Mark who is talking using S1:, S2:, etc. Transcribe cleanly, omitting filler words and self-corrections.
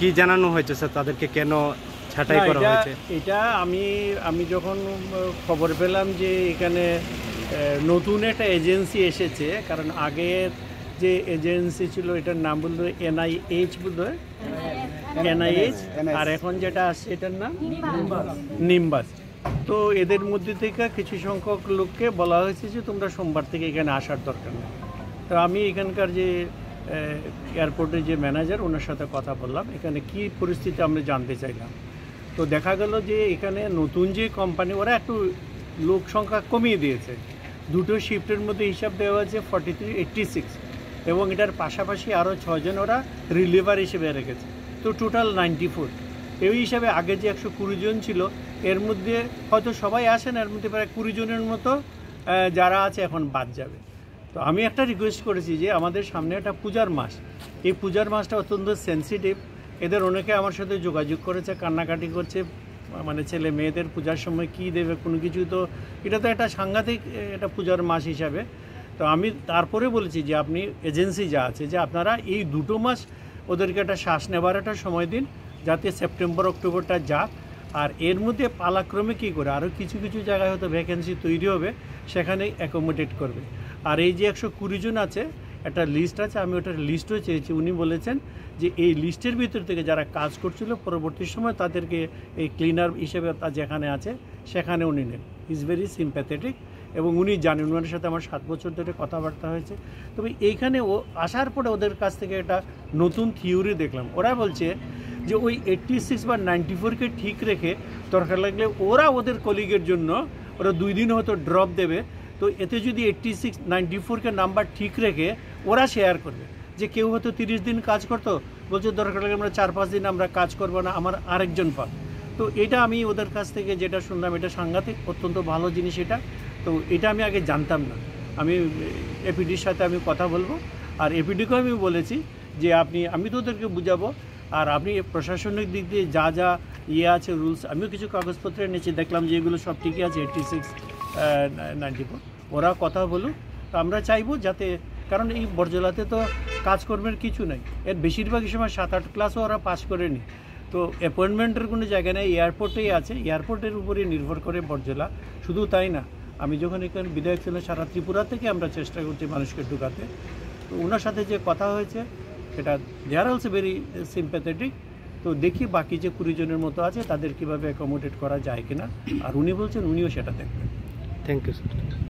S1: কি জানানো হয়েছে স্যার, তাদেরকে কেন ছাঁটাই করা হয়েছে?
S2: এটা আমি যখন খবর পেলাম যে এখানে নতুন একটা এজেন্সি এসেছে, কারণ আগের যে এজেন্সি ছিল এটার নাম বললো NIH, বোধহয় NIH, আর এখন যেটা আসছে এটার নাম নিম্বাস। তো এদের মধ্যে থেকে কিছু সংখ্যক লোককে বলা হয়েছে যে তোমরা সোমবার থেকে এখানে আসার দরকার নেই। তো আমি এখানকার যে এয়ারপোর্টের যে ম্যানেজার, ওনার সাথে কথা বললাম, এখানে কি পরিস্থিতি আমরা জানতে চাইলাম। তো দেখা গেল যে এখানে নতুন যে কোম্পানি, ওরা একটু লোক সংখ্যা কমিয়ে দিয়েছে। দুটো শিফটের মধ্যে হিসাব দেওয়া হয়েছে 4386, এবং এটার পাশাপাশি আরও 6 জন ওরা রিলিভার হিসেবে রেখেছে। তো টোটাল 94। এই হিসাবে আগে যে 120 জন ছিল, এর মধ্যে হয়তো সবাই আসেন, এর মধ্যে প্রায় 20 জনের মতো যারা আছে এখন বাদ যাবে। তো আমি একটা রিকোয়েস্ট করেছি যে আমাদের সামনে একটা পূজার মাস, এই পূজার মাসটা অত্যন্ত সেন্সিটিভ। এদের অনেকে আমার সাথে যোগাযোগ করেছে, কান্নাকাটি করছে, মানে ছেলে মেয়েদের পূজার সময় কি দেবে কোনো কিছু। তো এটা তো একটা সাংঘাতিক একটা পূজার মাস হিসাবে। তো আমি তারপরে বলেছি যে আপনি এজেন্সি যা আছে, যে আপনারা এই 2 মাস ওদেরকে একটা শ্বাস নেবার একটা সময় দিন, যাতে সেপ্টেম্বর অক্টোবরটা যাক। আর এর মধ্যে পালাক্রমে কী করে আরও কিছু কিছু জায়গায় হয়তো ভ্যাকেন্সি তৈরি হবে, সেখানে অ্যাকোমোডেট করবে। আর এই যে 120 জন আছে, একটা লিস্ট আছে, আমি ওটার লিস্টও চেয়েছি। উনি বলেছেন যে এই লিস্টের ভিতর থেকে যারা কাজ করছিল পরবর্তী সময় তাদেরকে এই ক্লিনার হিসেবে যেখানে আছে সেখানে উনি নেন। ইজ ভেরি সিম্প্যাথেটিক, এবং উনি জানেন, ওনার সাথে আমার 7 বছর ধরে কথাবার্তা হয়েছে। তবে এইখানে ও আসার পরে ওদের কাছ থেকে একটা নতুন থিওরি দেখলাম। ওরা বলছে যে ওই 86 বা 94কে ঠিক রেখে দরকার লাগলে ওরা ওদের কলিগের জন্য ওরা 2 দিন হয়তো ড্রপ দেবে। তো এতে যদি 86 94কে নাম্বার ঠিক রেখে ওরা শেয়ার করবে, যে কেউ হয়তো 30 দিন কাজ করতো, বলছে দরকার লাগে আমরা 4-5 দিন আমরা কাজ করবো না, আমার আরেকজন পাক। তো এটা আমি ওদের কাছ থেকে যেটা শুনলাম, এটা সাংঘাতিক, অত্যন্ত ভালো জিনিস এটা। তো এটা আমি আগে জানতাম না। আমি এপিডির সাথে আমি কথা বলবো, আর এপিডিকেও আমি বলেছি যে আমি তো ওদেরকে বুঝাবো, আর আপনি প্রশাসনিক দিক দিয়ে যা যা আছে রুলস, আমিও কিছু কাগজপত্র এনেছি, দেখলাম যে এগুলো সব ঠিকই আছে। 86 94 ওরা কথা বলুক। তো আমরা চাইবো যাতে, কারণ এই বরজলাতে তো কাজকর্মের কিছু নেই, এর বেশিরভাগই সময় 7-8 ক্লাসও ওরা পাস করেনি। তো অ্যাপয়েন্টমেন্টের কোনো জায়গা নেই, এয়ারপোর্টেই আছে, এয়ারপোর্টের উপরেই নির্ভর করে বরজলা। শুধু তাই না, আমি যখন এখানে বিধায়ক ছিলাম, সারা ত্রিপুরা থেকে আমরা চেষ্টা করছি মানুষকে ঢুকাতে। তো ওনার সাথে যে কথা হয়েছে, এটা দে আর অলসো ভেরি সিম্প্যাথেটিক। তো দেখি বাকি যে 20 জনের মতো আছে তাদের কীভাবে অ্যাকোমোডেট করা যায় কিনা, আর উনি বলছেন উনিও সেটা দেখবেন।
S1: Thank you sir.